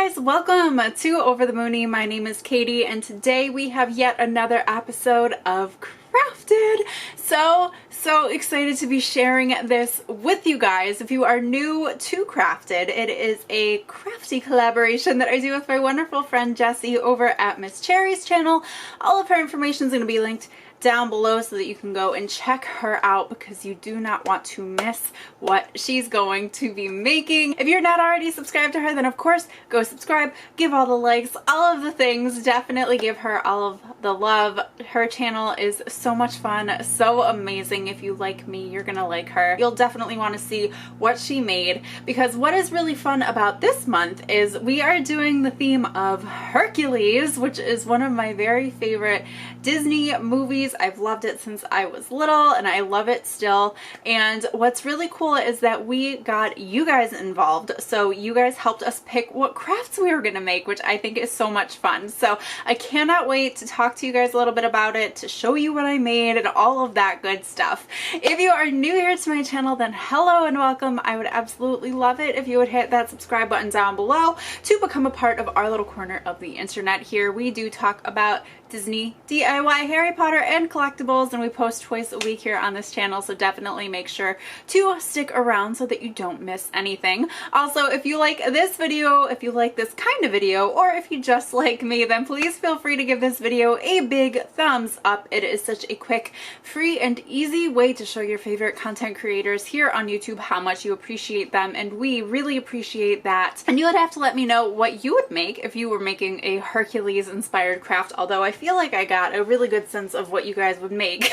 guys, welcome to Over the Moony. My name is Katie and today we have yet another episode of Crafted. So excited to be sharing this with you guys. If you are new to Crafted, it is a crafty collaboration that I do with my wonderful friend Jessi over at Miss Cherry's channel. All of her information is going to be linked down below so that you can go and check her out because you do not want to miss what she's going to be making. If you're not already subscribed to her, then of course go subscribe, give all the likes, all of the things. Definitely give her all of the love. Her channel is so much fun, so amazing. If you like me, you're gonna like her. You'll definitely want to see what she made, because what is really fun about this month is we are doing the theme of Hercules, which is one of my very favorite Disney movies. I've loved it since I was little and I love it still. And what's really cool is that we got you guys involved. So you guys helped us pick what crafts we were going to make, which I think is so much fun. So I cannot wait to talk to you guys a little bit about it, to show you what I made and all of that good stuff. If you are new here to my channel, then hello and welcome. I would absolutely love it if you would hit that subscribe button down below to become a part of our little corner of the internet here. We do talk about Disney, DIY, Harry Potter, and collectibles, and we post twice a week here on this channel, so definitely make sure to stick around so that you don't miss anything. Also, if you like this video, if you like this kind of video, or if you just like me, then please feel free to give this video a big thumbs up. It is such a quick, free, and easy way to show your favorite content creators here on YouTube how much you appreciate them, and we really appreciate that. And you would have to let me know what you would make if you were making a Hercules inspired craft, although I feel like I got a really good sense of what you guys would make.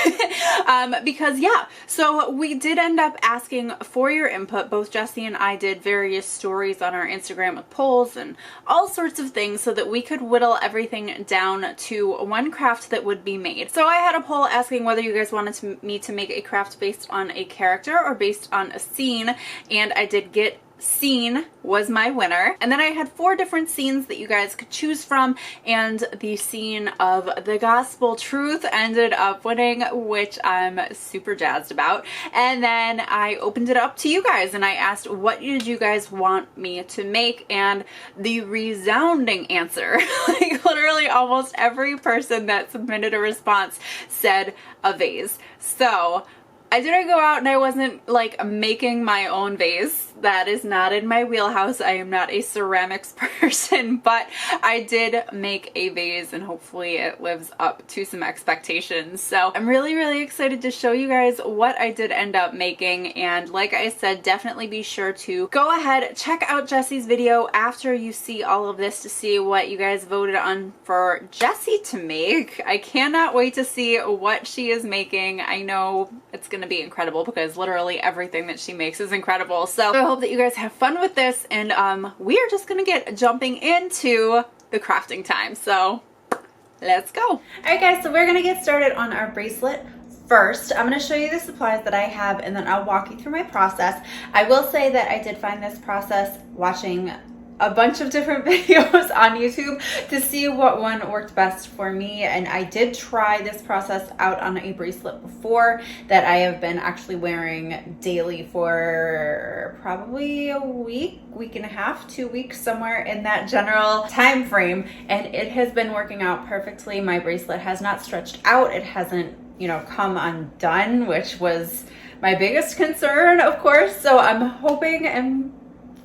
Because yeah, so we did end up asking for your input. Both Jessi and I did various stories on our Instagram with polls and all sorts of things so that we could whittle everything down to one craft that would be made. So I had a poll asking whether you guys wanted me to make a craft based on a character or based on a scene, and I did get scene was my winner. And then I had 4 different scenes that you guys could choose from, and the scene of the gospel truth ended up winning, which I'm super jazzed about. And then I opened it up to you guys and I asked, what did you guys want me to make? And the resounding answer, like literally almost every person that submitted a response said a vase. So I didn't go out and I wasn't like making my own vase. That is not in my wheelhouse. I am not a ceramics person, but I did make a vase and hopefully it lives up to some expectations. So I'm really excited to show you guys what I did end up making. And like I said, definitely be sure to go ahead, check out Jessi's video after you see all of this to see what you guys voted on for Jessi to make. I cannot wait to see what she is making. I know it's going to be incredible because literally everything that she makes is incredible. So I hope that you guys have fun with this, and we are just gonna get jumping into the crafting time. So let's go. All right guys, so we're gonna get started on our bracelet. First, I'm going to show you the supplies that I have and then I'll walk you through my process. I will say that I did find this process watching a bunch of different videos on YouTube to see what one worked best for me, and I did try this process out on a bracelet before that I have been actually wearing daily for probably a week and a half, 2 weeks, somewhere in that general time frame, and it has been working out perfectly. My bracelet has not stretched out, it hasn't, you know, come undone, which was my biggest concern, of course. So I'm hoping and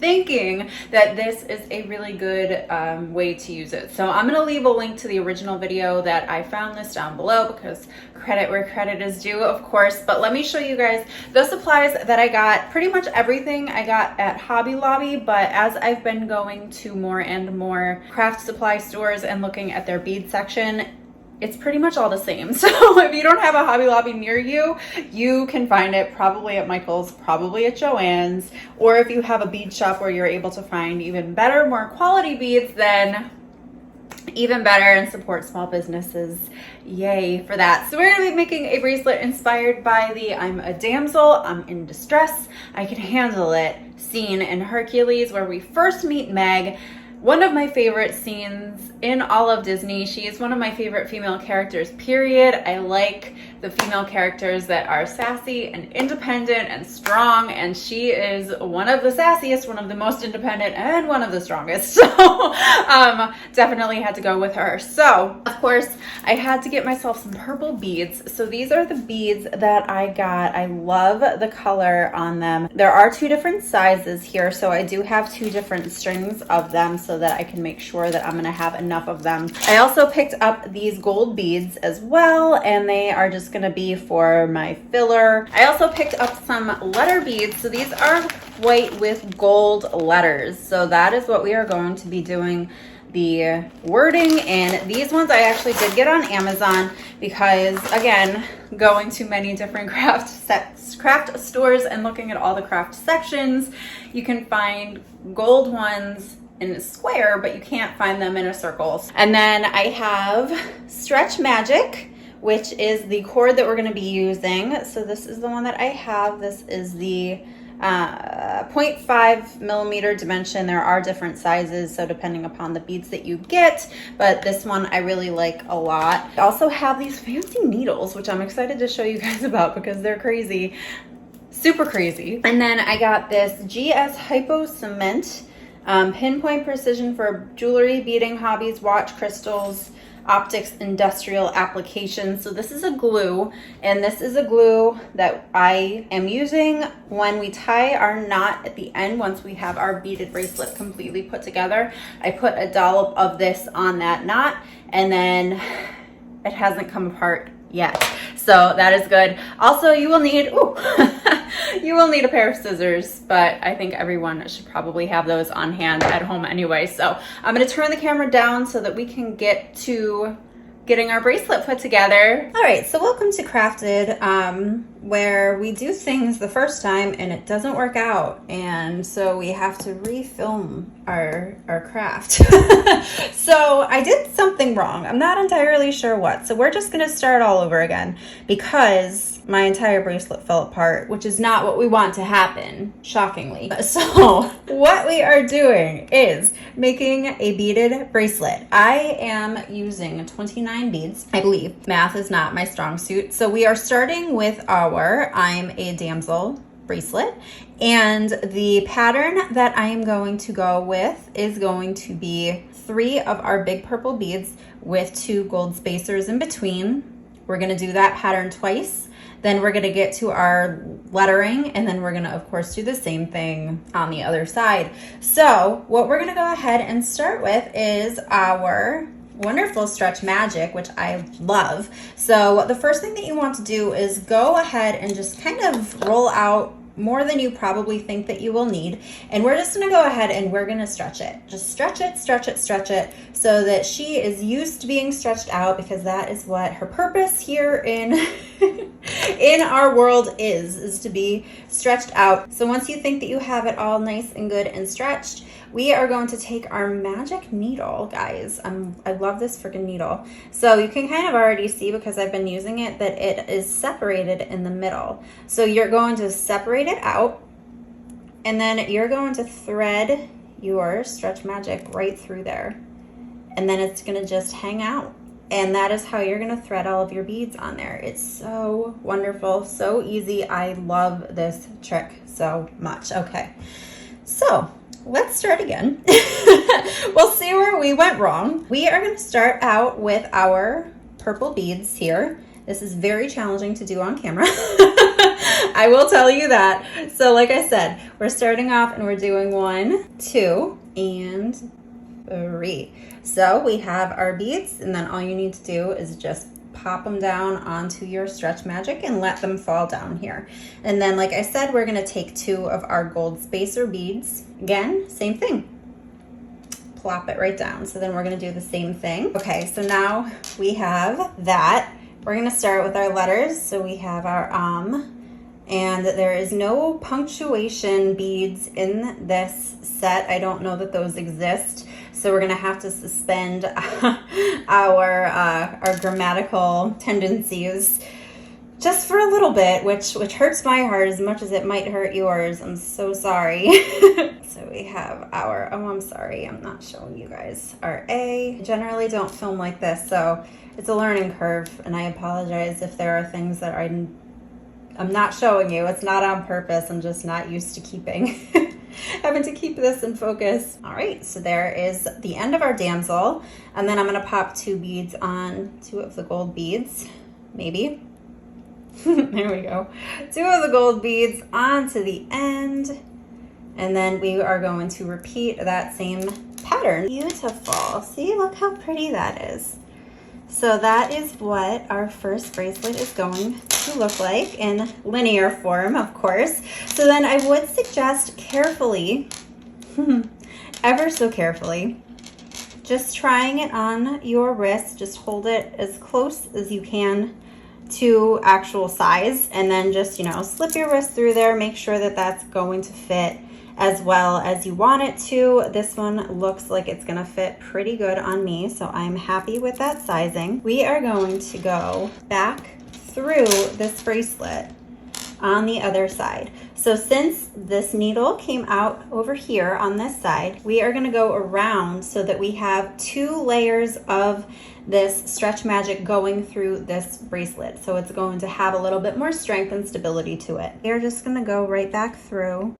thinking that this is a really good way to use it. So I'm going to leave a link to the original video that I found this down below because credit where credit is due, of course. But let me show you guys the supplies that I got. Pretty much everything I got at Hobby Lobby, but as I've been going to more and more craft supply stores and looking at their bead section, it's pretty much all the same. So if you don't have a Hobby Lobby near you, you can find it probably at Michael's, probably at Joann's, or if you have a bead shop where you're able to find even better, more quality beads, then even better, and support small businesses. Yay for that. So we're going to be making a bracelet inspired by the I'm a damsel, I'm in distress, I can handle it scene in Hercules, where we first meet Meg one of my favorite scenes in all of Disney. She is one of my favorite female characters, period. I like the female characters that are sassy and independent and strong, and she is one of the sassiest, one of the most independent, and one of the strongest. So definitely had to go with her. So of course I had to get myself some purple beads. So these are the beads that I got. I love the color on them. There are two different sizes here, so I do have two different strings of them so that I can make sure that I'm gonna have enough of them. I also picked up these gold beads as well, and they are just gonna be for my filler. I also picked up some letter beads. So these are white with gold letters. So that is what we are going to be doing the wording in. These ones I actually did get on Amazon because, again, going to many different craft stores and looking at all the craft sections, you can find gold ones in a square, but you can't find them in a circle. And then I have Stretch Magic, which is the cord that we're going to be using. So this is the one that I have. This is the 0.5 millimeter dimension. There are different sizes, so depending upon the beads that you get, but this one I really like a lot. I also have these fancy needles, which I'm excited to show you guys about because they're crazy, super crazy. And then I got this GS Hypo Cement, pinpoint precision for jewelry, beading, hobbies, watch, crystals, optics, industrial applications. So this is a glue, and this is a glue that I am using when we tie our knot at the end. Once we have our beaded bracelet completely put together, I put a dollop of this on that knot, and then it hasn't come apart yet. So that is good. Also, you will need, you will need a pair of scissors, but I think everyone should probably have those on hand at home anyway. So I'm going to turn the camera down so that we can get to getting our bracelet put together. All right, so welcome to Crafted, where we do things the first time and it doesn't work out, and so we have to refilm our craft. So I did something wrong. I'm not entirely sure what, so we're just gonna start all over again because my entire bracelet fell apart, which is not what we want to happen, shockingly. So what we are doing is making a beaded bracelet. I am using 29 beads, I believe. Math is not my strong suit. So we are starting with our I'm a Damsel bracelet, and the pattern that I am going to go with is going to be 3 of our big purple beads with 2 gold spacers in between. We're gonna do that pattern twice. Then we're gonna get to our lettering, and then we're gonna, of course, do the same thing on the other side. So what we're gonna go ahead and start with is our wonderful Stretch Magic, which I love. So the first thing that you want to do is go ahead and just kind of roll out more than you probably think that you will need. And we're just gonna go ahead and we're gonna stretch it. Just stretch it, stretch it, stretch it, so that she is used to being stretched out, because that is what her purpose here in in our world is to be stretched out. So once you think that you have it all nice and good and stretched, we are going to take our magic needle, guys. I love this freaking needle. So you can kind of already see, because I've been using it, that it is separated in the middle. So you're going to separate it out, and then you're going to thread your Stretch Magic right through there. And then it's gonna just hang out. And that is how you're gonna thread all of your beads on there. It's so wonderful, so easy. I love this trick so much. Okay, so let's start again. We'll see where we went wrong. We are going to start out with our purple beads here. This is very challenging to do on camera. I will tell you that. So like I said, we're starting off and we're doing 1, 2, and 3. So we have our beads, and then all you need to do is just pop them down onto your Stretch Magic and let them fall down here. And then, like I said, we're going to take 2 of our gold spacer beads. Again, same thing. Plop it right down. So then we're going to do the same thing. Okay, so now we have that. We're going to start with our letters. So we have our and there is no punctuation beads in this set. I don't know that those exist. So we're gonna have to suspend our grammatical tendencies just for a little bit, which hurts my heart as much as it might hurt yours. I'm so sorry. So we have our, oh, I'm sorry, I'm not showing you guys, our A. I generally don't film like this, so it's a learning curve, and I apologize if there are things that I'm not showing you. It's not on purpose. I'm just not used to having to keep this in focus. All right, so there is the end of our damsel, and then I'm gonna pop 2 beads on, 2 of the gold beads, maybe. There we go. 2 of the gold beads onto the end, and then we are going to repeat that same pattern. Beautiful. See, look how pretty that is. So that is what our first bracelet is going to look like in linear form, of course. So then I would suggest carefully, ever so carefully, just trying it on your wrist. Just hold it as close as you can to actual size, and then just, you know, slip your wrist through there. Make sure that that's going to fit as well as you want it to. This one looks like it's gonna fit pretty good on me, so I'm happy with that sizing. We are going to go back through this bracelet on the other side. So since this needle came out over here on this side, we are gonna go around so that we have 2 layers of this stretch magic going through this bracelet. So it's going to have a little bit more strength and stability to it. We're just gonna go right back through.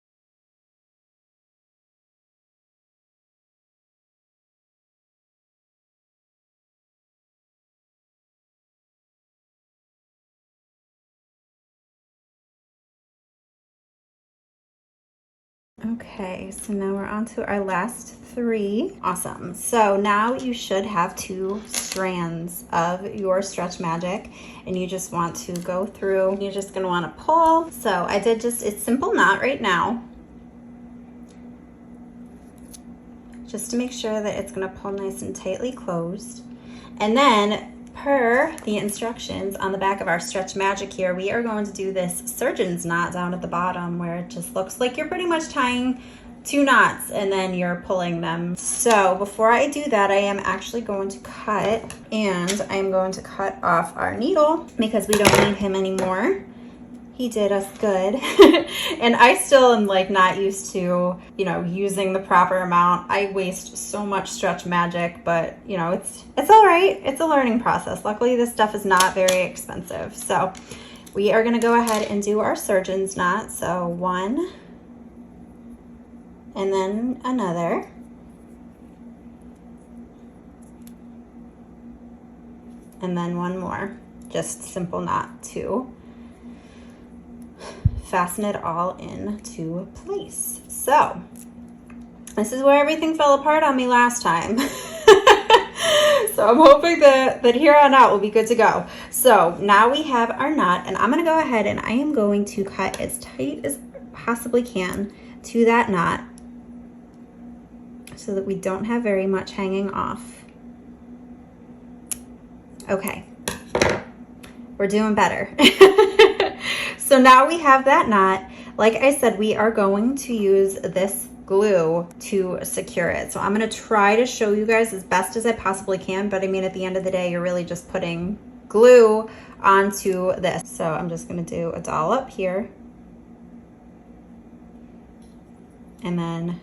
Okay, so now we're on to our last 3. Awesome. So now you should have 2 strands of your stretch magic, and you just want to go through. You're just going to want to pull. So I did just a simple knot right now, just to make sure that it's going to pull nice and tightly closed. And then, per the instructions on the back of our stretch magic here, we are going to do this surgeon's knot down at the bottom, where it just looks like you're pretty much tying 2 knots and then you're pulling them. So before I do that, I am actually going to cut, and I am going to cut off our needle because we don't need him anymore. He did us good. And I still am like not used to, you know, using the proper amount. I waste so much stretch magic, but you know, it's all right. It's a learning process. Luckily, this stuff is not very expensive. So we are gonna go ahead and do our surgeon's knot. So 1, and then another. And then 1 more, just simple knot 2. Fasten it all into place. So this is where everything fell apart on me last time. So I'm hoping that here on out will be good to go. So now we have our knot, and I'm going to go ahead and I am going to cut as tight as possibly can to that knot so that we don't have very much hanging off. Okay, we're doing better. So now we have that knot. Like I said, we are going to use this glue to secure it. So I'm gonna try to show you guys as best as I possibly can, but I mean, at the end of the day, you're really just putting glue onto this. So I'm just gonna do a dollop here. And then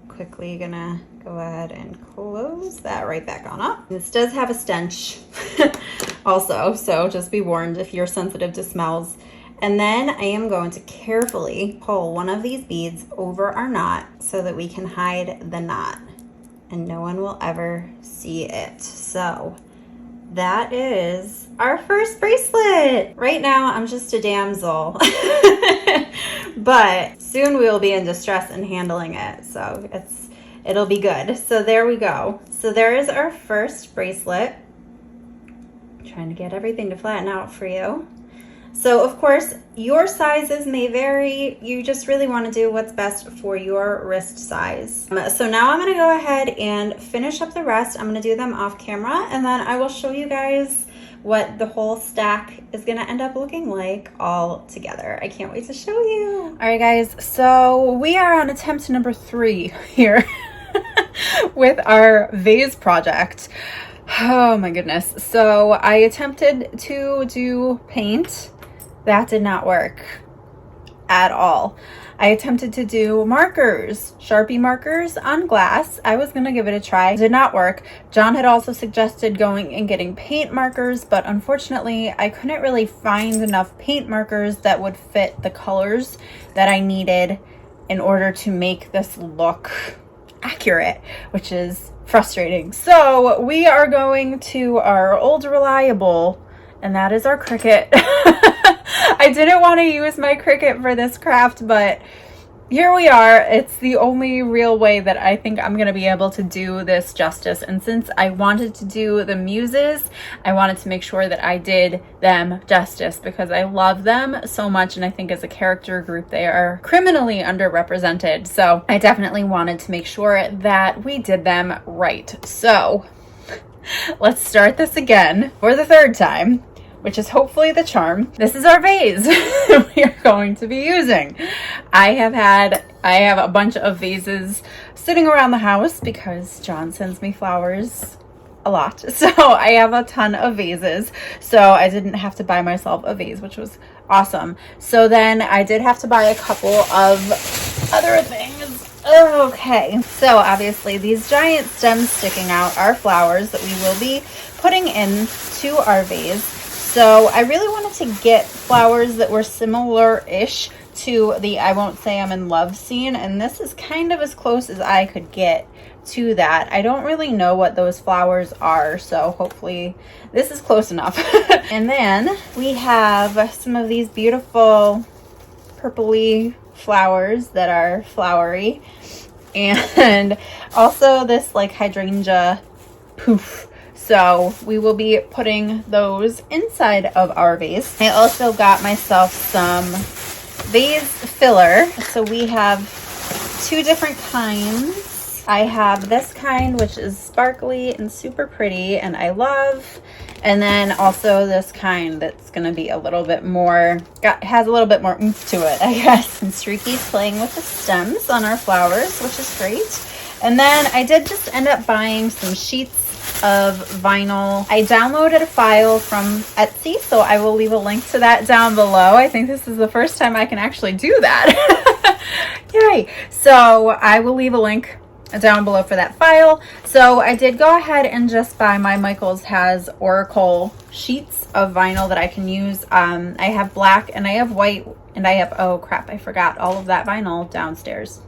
quickly gonna go ahead and close that right back on up. This does have a stench also, so just be warned if you're sensitive to smells. And then I am going to carefully pull one of these beads over our knot so that we can hide the knot and no one will ever see it. So that is our first bracelet. Right now I'm just a damsel, but soon we will be in distress in handling it. So it'll be good. So there we go. So there is our first bracelet. I'm trying to get everything to flatten out for you. So of course, your sizes may vary. You just really want to do what's best for your wrist size. So now I'm going to go ahead and finish up the rest. I'm going to do them off camera, and then I will show you guys what the whole stack is going to end up looking like all together. I can't wait to show you. All right, guys. So we are on attempt number 3 here with our vase project. Oh my goodness. So I attempted to do paint. That did not work at all. I attempted to do markers, Sharpie markers on glass. I was gonna give it a try. Did not work. John had also suggested going and getting paint markers, but unfortunately I couldn't really find enough paint markers that would fit the colors that I needed in order to make this look accurate, which is frustrating. So we are going to our old reliable, and that is our Cricut. I didn't want to use my Cricut for this craft, but here we are. It's the only real way that I think I'm going to be able to do this justice. And since I wanted to do the muses, I wanted to make sure that I did them justice because I love them so much. And I think as a character group, they are criminally underrepresented. So I definitely wanted to make sure that we did them right. So let's start this again for the third time, which is hopefully the charm. This is our vase we are going to be using. I have a bunch of vases sitting around the house because John sends me flowers a lot. So I have a ton of vases. So I didn't have to buy myself a vase, which was awesome. So then I did have to buy a couple of other things. Okay, so obviously these giant stems sticking out are flowers that we will be putting into our vase. So I really wanted to get flowers that were similar-ish to the I Won't Say I'm in Love scene, and this is kind of as close as I could get to that. I don't really know what those flowers are, so hopefully this is close enough. And then we have some of these beautiful purpley flowers that are flowery, and also this like hydrangea poof. So we will be putting those inside of our vase. I also got myself some Vase Filler. So we have two different kinds. I have this kind, which is sparkly and super pretty and I love. And then also this kind that's going to be a little bit more, has a little bit more oomph to it, I guess. And Streaky's playing with the stems on our flowers, which is great. And then I did just end up buying some sheets of vinyl. I downloaded a file from Etsy, so I will leave a link to that down below. I think this is the first time I can actually do that. Yay! So I will leave a link down below for that file. So I did go ahead and just buy my Michaels has Oracle sheets of vinyl that I can use. I have black and I have white and I have, oh crap, I forgot all of that vinyl downstairs.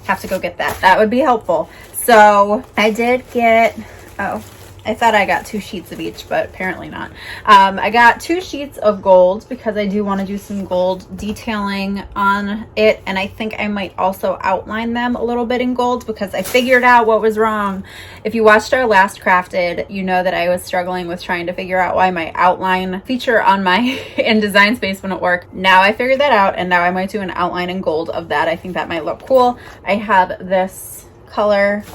Have to go get that. That would be helpful. So I did get, oh, I thought I got 2 sheets of each, but apparently not. I got 2 sheets of gold because I do want to do some gold detailing on it. And I think I might also outline them a little bit in gold because I figured out what was wrong. If you watched our last crafted, you know that I was struggling with trying to figure out why my outline feature on my InDesign Space wouldn't work. Now I figured that out, and now I might do an outline in gold of that. I think that might look cool. I have this color,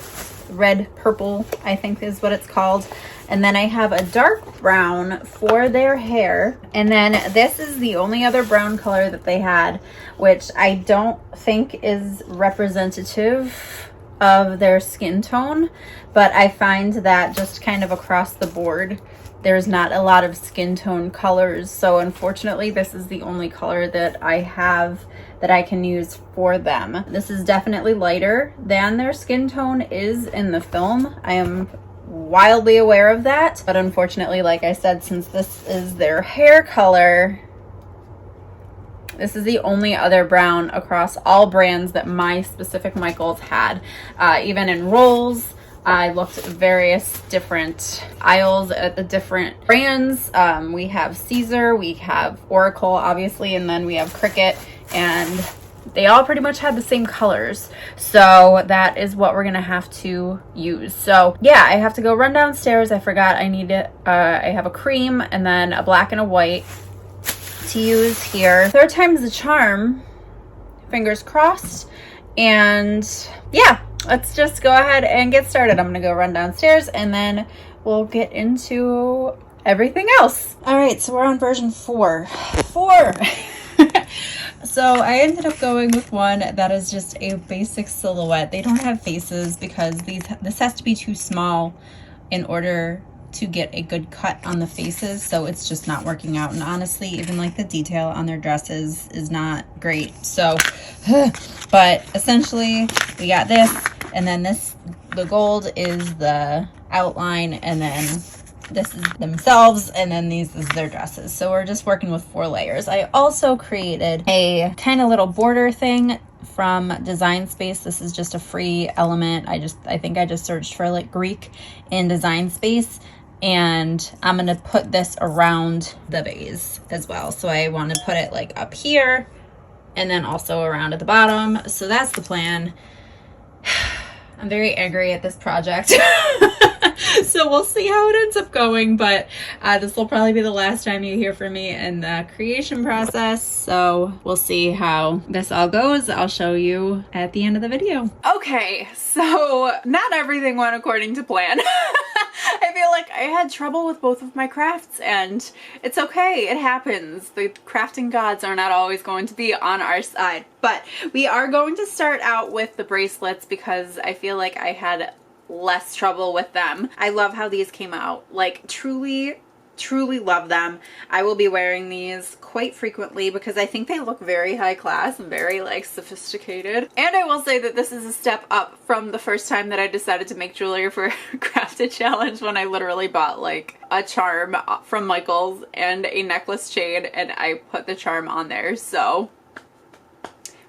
red purple, I think is what it's called, and then I have a dark brown for their hair, and then this is the only other brown color that they had, which I don't think is representative of their skin tone, but I find that just kind of across the board there's not a lot of skin tone colors, so unfortunately this is the only color that I have that I can use for them. This is definitely lighter than their skin tone is in the film. I am wildly aware of that, but unfortunately, like I said, since this is their hair color, this is the only other brown across all brands that my specific Michaels had. Even in rolls, I looked at various different aisles at the different brands. We have Caesar, we have Oracle, obviously, and then we have Cricut, and they all pretty much had the same colors. So that is what we're gonna have to use. So yeah, I have to go run downstairs. I forgot I need it. I have a cream and then a black and a white to use here. Third time's the charm, fingers crossed. And yeah, let's just go ahead and get started. I'm gonna go run downstairs and then we'll get into everything else. All right, so we're on version 4. So I ended up going with one that is just a basic silhouette. They don't have faces because this has to be too small in order to get a good cut on the faces, so it's just not working out. And honestly, even like the detail on their dresses is not great. So, but essentially we got this, and then this, the gold is the outline, and then this is themselves, and then these is their dresses. So we're just working with 4 layers. I also created a kind of little border thing from Design Space. This is just a free element. I think I just searched for like Greek in Design Space, and I'm gonna put this around the vase as well. So I want to put it like up here and then also around at the bottom. So that's the plan. I'm very angry at this project. So we'll see how it ends up going, but this will probably be the last time you hear from me in the creation process. So we'll see how this all goes. I'll show you at the end of the video. Okay, so not everything went according to plan. I feel like I had trouble with both of my crafts, and it's okay, it happens. The crafting gods are not always going to be on our side, but we are going to start out with the bracelets because I feel like I had less trouble with them. I love how these came out. Like, truly love them. I will be wearing these quite frequently because I think they look very high class and very like sophisticated. And I will say that this is a step up from the first time that I decided to make jewelry for Crafted Challenge, when I literally bought like a charm from Michael's and a necklace chain, and I put the charm on there. So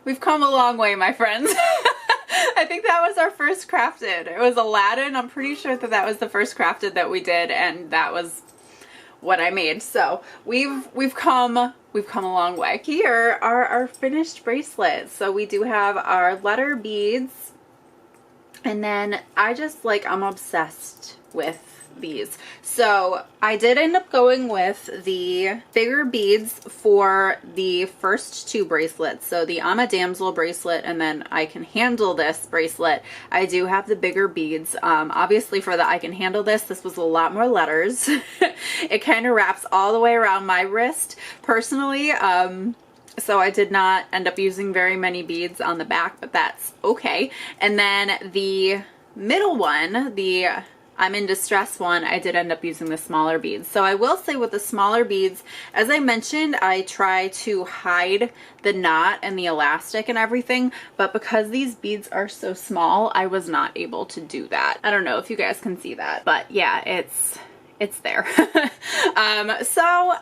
we've come a long way, my friends. I think that was our first crafted. It was Aladdin. I'm pretty sure that that was the first crafted that we did, and that was what I made. So we've come a long way. Here are our finished bracelets. So we do have our letter beads, and then I'm obsessed with these. So I did end up going with the bigger beads for the first 2 bracelets. So the I'm a Damsel bracelet, and then I Can Handle This bracelet. I do have the bigger beads. Obviously for the I Can Handle This was a lot more letters. It kind of wraps all the way around my wrist personally. So I did not end up using very many beads on the back, but that's okay. And then the middle one, the I'm in Distress one, I did end up using the smaller beads. So I will say with the smaller beads, as I mentioned, I try to hide the knot and the elastic and everything, but because these beads are so small, I was not able to do that. I don't know if you guys can see that, but yeah, it's there. So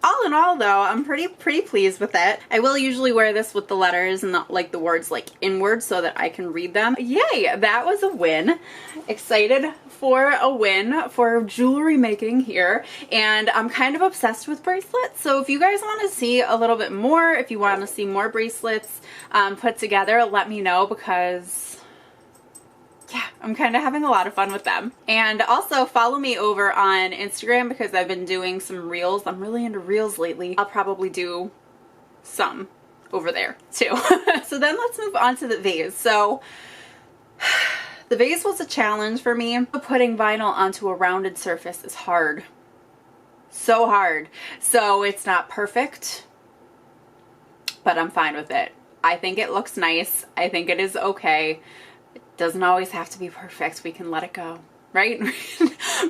all in all though, I'm pretty pleased with it. I will usually wear this with the letters and the words like inward so that I can read them. Yay, that was a win. Excited for a win for jewelry making here, and I'm kind of obsessed with bracelets. So if you guys want to see a little bit more, if you want to see more bracelets put together, let me know, because yeah, I'm kind of having a lot of fun with them. And also follow me over on Instagram because I've been doing some reels. I'm really into reels lately. I'll probably do some over there too. So then let's move on to the vase. So the vase was a challenge for me. Putting vinyl onto a rounded surface is hard. So hard. So it's not perfect, but I'm fine with it. I think it looks nice. I think it is okay. Doesn't always have to be perfect. We can let it go, right?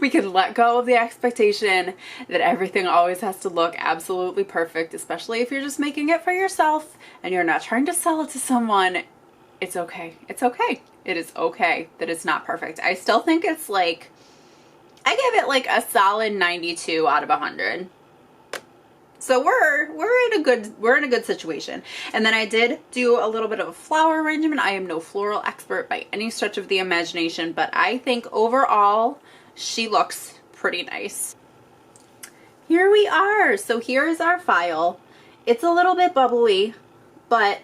We can let go of the expectation that everything always has to look absolutely perfect, especially if you're just making it for yourself and you're not trying to sell it to someone. It's okay. It's okay. It is okay that it's not perfect. I still think it's like, I give it like a solid 92 out of 100. So we're in a good situation. And then I did do a little bit of a flower arrangement. I am no floral expert by any stretch of the imagination, but I think overall she looks pretty nice. Here we are. So here's our file. It's a little bit bubbly, but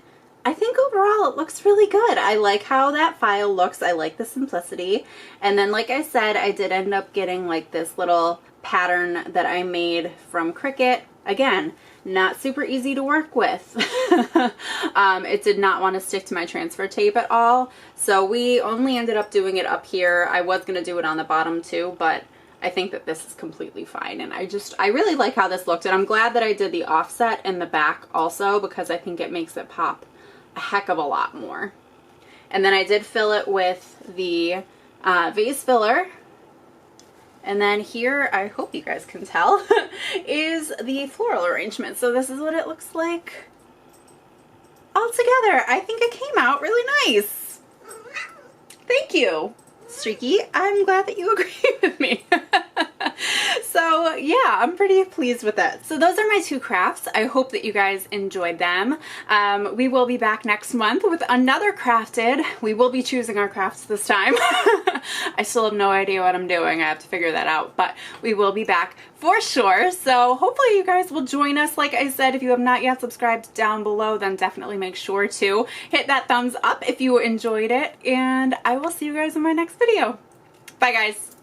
I think overall it looks really good. I like how that file looks. I like the simplicity. And then like I said, I did end up getting like this little pattern that I made from Cricut. Again, not super easy to work with. It did not want to stick to my transfer tape at all. So we only ended up doing it up here. I was going to do it on the bottom too, but I think that this is completely fine. And I really like how this looked. And I'm glad that I did the offset in the back also, because I think it makes it pop a heck of a lot more. And then I did fill it with the Vase Filler. And then here, I hope you guys can tell, is the floral arrangement. So this is what it looks like all together. I think it came out really nice. Thank you, Streaky. I'm glad that you agree with me. So yeah, I'm pretty pleased with it. So those are my 2 crafts. I hope that you guys enjoyed them. We will be back next month with another crafted. We will be choosing our crafts this time. I still have no idea what I'm doing. I have to figure that out, but we will be back for sure. So hopefully you guys will join us. Like I said, if you have not yet subscribed down below, then definitely make sure to hit that thumbs up if you enjoyed it, and I will see you guys in my next video. Bye guys.